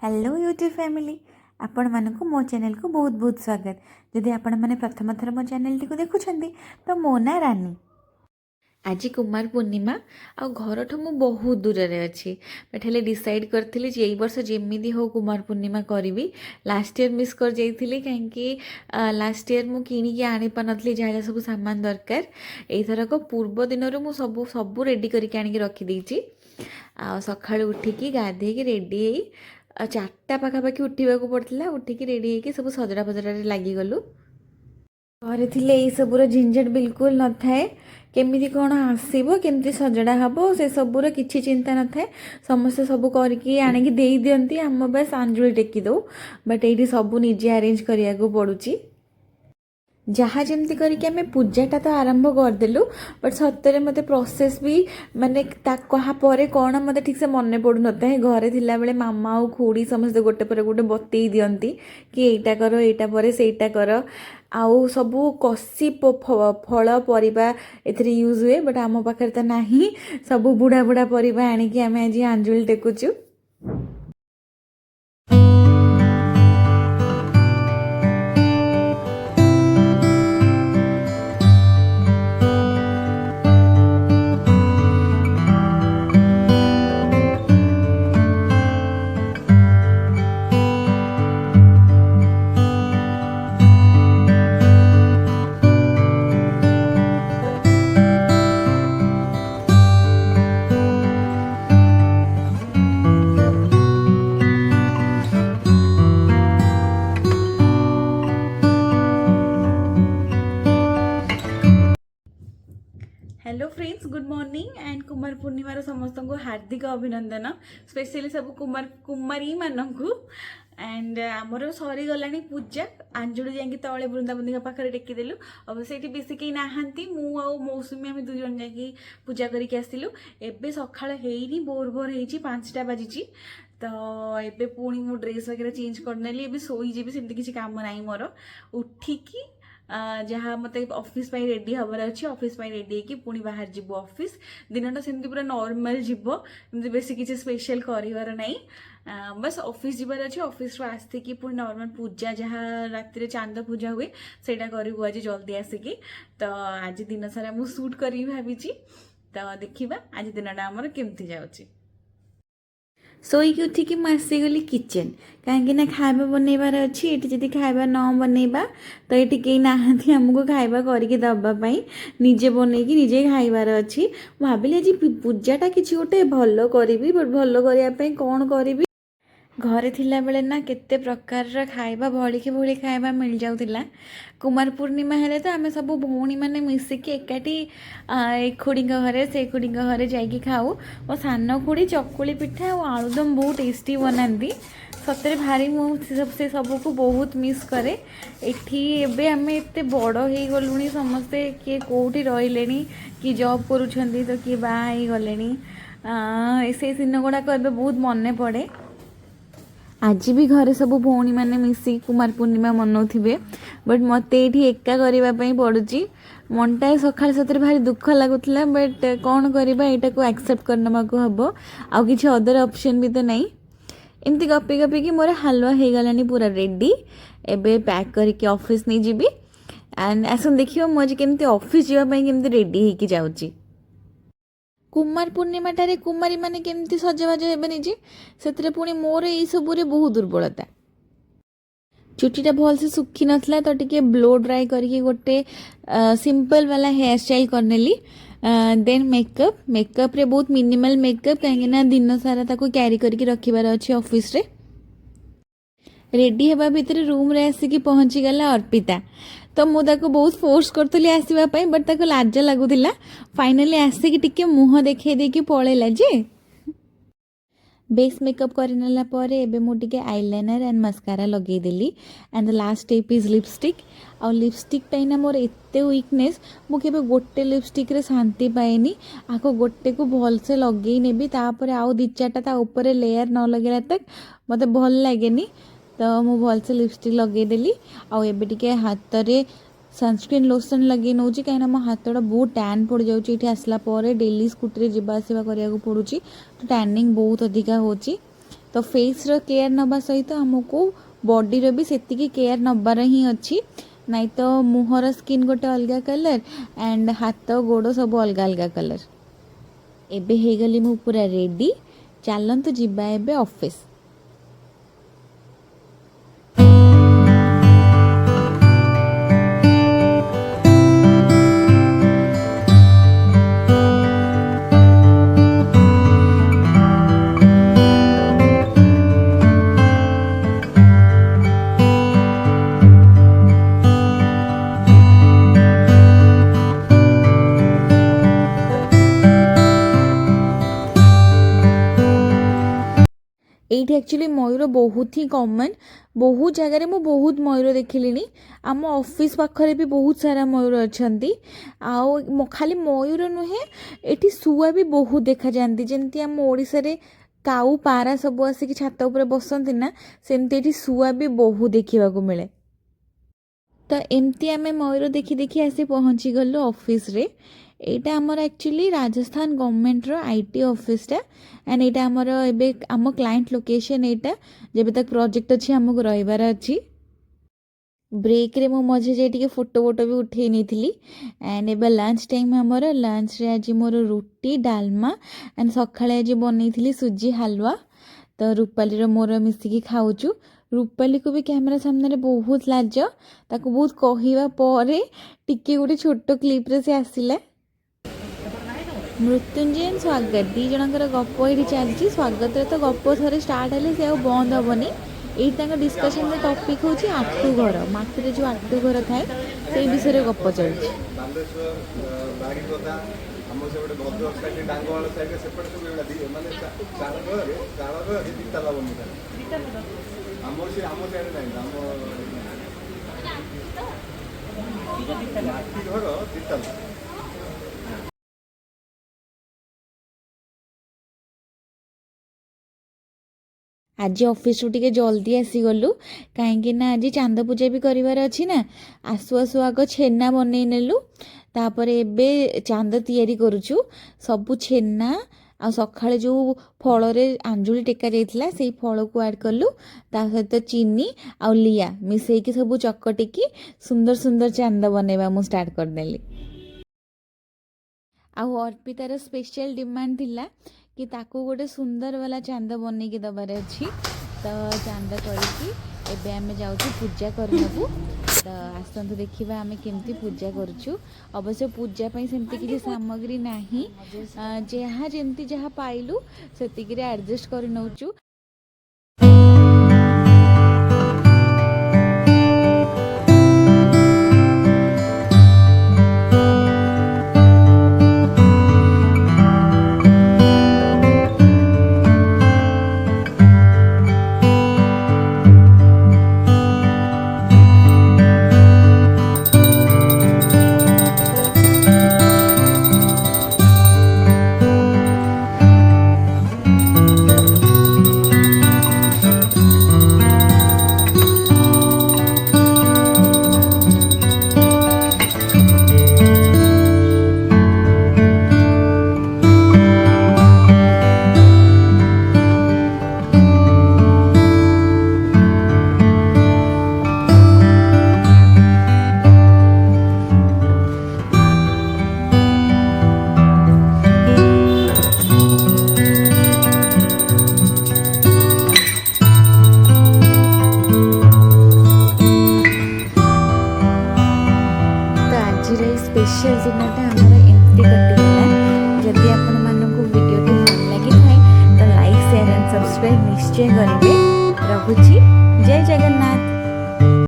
Hello YouTube family आपण मानक मो चैनल को बहुत बहुत स्वागत। जदि आपण मैंने प्रथम थर मो चैनल टी देखुं तो मो ना रानी। आज कुमार पूर्णिमा आ घर मु बहुत दूर रे अच्छी बट हेले डिसाइड करथिली जे एई वर्ष जेमिदी हो कुमार पूर्णिमा करी। लास्ट ईयर मिस कर जाइथिली कहीं लास्ट ईयर मु किणी आनी पानथली जहाँ सब सामान दरकार। एथरक पूर्व दिन मु सब सब रेडी करके आनिक रखी देछि। आ सकाळु उठिकी गाधेकी रेडी हेई 4टा पाखापाखि उठा पड़ता। उठिकी रेडी होगी सब सजड़ा फजड़ा लगिगलु। घरे थिले एई सबुर झंझट बिल्कुल न थाए। केमिति कौन आसब केमती सजड़ा हम से सबूर किसी चिंता न थाए। समस्ते सब करके आणिकी दे दियंती आम बस आंजुली टेकी दो। बट ये सब निजे अरेंज करिया को पड़ुची। जहाँ जमती करके आम पूजाटा तो आरंभ करदेलु बट सतरे मत प्रोसेस भी माने कहापर कौन मत ठीक से मन पड़ू न था। घरे थिला बेले मामा और खुड़ी समस्ते गोटे पर गोटे बतई दियंती कि एटा कर एटा पर सेटा कर आउ सबू कषि फल परिबा एथरे यूज हुए बट आम पाखे तो नहीं। सब बुढ़ा बुढ़ा परिबा आनिकी आम आज आंजुली टेकुचु। Hello friends, good morning and Kumar पूर्णिमार समस्त को हार्दिक अभिनंदन। स्पेशली सब कुमारी मानू एंड आमर सरी गला पूजा। आंजुड़ी जाकि तले बृंदाबंदी पाखे टेकीदेलु। अवश्य ये बेस कहीं नहांती मु आ मौसुमी आम दुई जन जाकि पूजा करके आसलु। एबे सकाळ हेनी भोर भोर होईची 5टा बाजी। तो एबे पुणी मो ड्रेस वगैरह चेंज करनेली। एबे शोईजी सेमती किसी काम ना मोर। उठिकी जहाँ मत ऑफिस पाई रेडी हबार अच्छी ऑफिस पाई रेडी होगी पुणी बाहर जीव ऑफिस। दिनटा सेमती पूरा नॉर्मल जीव एमती बेस किसी स्पेशल कर नहीं। बस ऑफिस जीवार अच्छे ऑफिस आसिकी पुणी नॉर्मल पूजा जहाँ राति चांद पूजा हुए सेटा करूँ आज जल्दी आसिकी। तो आज दिन सारा मुझे शूट करी भावी। तो देखा आज दिनटा आमर केमती जाऊँगी। शोईकी उठिकी आसीगली किचेन कहीं खाଇବା बनइबार अच्छी। ये जब खाଇବା न बनइबा तो ये कहीं नहांती आमको खाଇବା करके दवापाई निजे बनईकी निजे खाइबार अच्छी। भाविली आज पूजाटा किसी गोटे भल करी बट भल करने कौन करी। घरे थिला बेले ना केते प्रकार खाइबा भली के भली खाइबा मिल जाउतिला। कुमार पूर्णिमा हेले तो आमे सब भौणी माने मिसिकी एकाठी खुड़ी घरे से खुड़ी घरे जाइकी खाऊ। मो सान खुड़ी चकुली पिठा और आलुदम बहुत टेस्टी बनाती। सतरे भारी मुझे से सबको बहुत मिस करे। एठी एबे आमे एते बड़ हो गलुनी समस्ते किए कोठी रहिलेनी कि जॉब करूछंती तो किए बाहा ही गलेनी। से दिन गुड़ाक एबे बहुत मन पड़े। आज भी घरे सब भौणी मैंने मिसी कुमार पूर्णिमा मनौथिबे बट मत ये एका करने पड़ुची। मनटा सकाल सतरे भारी दुख लगुला बट कौन करवा यहाँ को एक्सेप्ट करना को हम आउ कि अदर ऑप्शन भी तो नहीं। एमती गपी गपी कि मोर हलवा हो गलानी पूरा रेडी। एबे पैक करके ऑफिस नहीं जीवी एंड आसन देखियो मु आज केमती ऑफिस जावाई केमती रेडी होकी जाउची। कुमार पूर्णिमाटारे कुमारी माने केमती सजबाज हेबे निजे से पुणी मोर यही सबुरे बहुत दुर्बलता। चुटीटा भल से सुखी नथला तो टिके ब्लो ड्राई करके गोटे सिंपल वाला हेयर स्टाइल करनेली। देन मेकअप रे बहुत मिनिमल मेकअप कहीं दिन सारा ताको कैरी करके रखिबार अच्छे ऑफिस रे। रेडी हेबा भितर रूम रे आसिकी पहुंची गला अर्पिता। तो मुझे बहुत फोर्स करी आसवाई बट ताको लाज लगुला। फाइनली आसिकी टिके मुह देखे देकी पळेला जे। बेस मेकअप करनेला परे एबे मु टिके आईलाइनर एंड मस्कारा लगे daily and the last step is lipstick. आ लिपस्टिक टाइना मोर एते वीकनेस मु केबे गोटे लिपस्टिक रे शांति पाएनी। आको गोटे को भल से लगे नेबी तापर आउ 2-4टा ता ऊपर लेयर न लगेला तक मते भल लागेनी। तो मु भल से लिपस्टिक लगेदेली। आउ एबे टिके हाथ रे सनस्क्रीन लोशन लगे नौ कहीं मो हाथटा बहुत टैन पड़ जाऊँगी। आसला डेली स्कूटी जावासवा कराया पड़ुची तो टैनिंग बहुत अधिका होची। तो फेस रो केयर नबा सहित हमको बॉडी रो भी सेतिकी केयर नबार ही अच्छी नहीं तो मुहर स्किन गोटे अलग कलर एंड हाथ गोड़ सब अलग अलग कलर। एबे हे गली मु पूरा रेडी चलतु जिबा एबे ऑफिस। एठी एक्चुअली मयूर बहुत ही कॉमन बहुत जगह मु बहुत मयूर देखिली आम ऑफिस पाखरे भी बहुत सारा मयूर अच्छा खाली मयूर नुहे एठी सुआ भी बहुत देखा जाती जमती आम ओडिशा रे काऊ पारा सब आसिक छात उपर बसती ना सेमती एठी सुआ भी बहुत देखा मिले। तो एमती आम मयूर देखी देखी आसी पहुँची गलु ऑफिस रे। एटा आमर एक्चुअली राजस्थान गवर्नमेंट रो आईटी ऑफिस टा एंड एटा आमर एबे आम क्लाइंट लोकेशन एटा जब तक प्रोजेक्ट अच्छी आमको रहिबार अच्छी। ब्रेक रे मो मझे जे टिके फोटो वोटो भी उठे नहीं एंड एबे लंच टाइम आमर लंच रे आज मोर रुटी डालमा एंड सकाळे आज बनई सुजी हलवा। तो रूपाली रो मोर मिसिकी खाऊचु। रूपाली को भी कैमरा सामने बहुत लाज ताको बहुत कहवा पर टिके गोटे छोट क्लिप रे से आसिला। मृत्युंजय स्वागत दी जनकर गप ये चलती स्वागत तो गप थे स्टार्ट हेल्ले से बंद हेनी ये डिस्कसन टॉपिक हूँ आटू घर माटी जो आटू घर थाए से विषय गप चलती। आज ऑफिस रू टिके जल्दी आसीगलु कहीं आज चांद पूजा भी करार अच्छी ना आसु आसु आग छेना बनई नेलु तापर एबे चांद तैयारी करुचु सबु छेना आ सकाळे जो फल रे आंजुली टेका जाइथिला से फल को ऐड कलु ता सहित चीनी आ लिया मिसेकी सब चकटिकी सुंदर सुंदर चांद बनैबा मु स्टार्ट कर देली। आ अर्पितार स्पेशल डिमांड थिला कि ताकू गोटे सुंदर वाला चांद बनई के दबार अच्छी तो चांद करके एबे आमे जाउछु पूजा करनबु। तो आसतु देखिबा आमे केमती पूजा करूछु। अवश्य पूजा पई सेमती किछि सामग्री नाही जहाँ जेमती जहाँ पाइलु सेतिकी रे एडजस्ट कर नउछु। स्पेशल दिनटा आमर एमती कटिगला। जदि आपण मानक वीडियो भल लगी थाए तो लाइक शेयर एंड सब्सक्राइब निश्चय करेंगे। रखुची जय जगन्नाथ।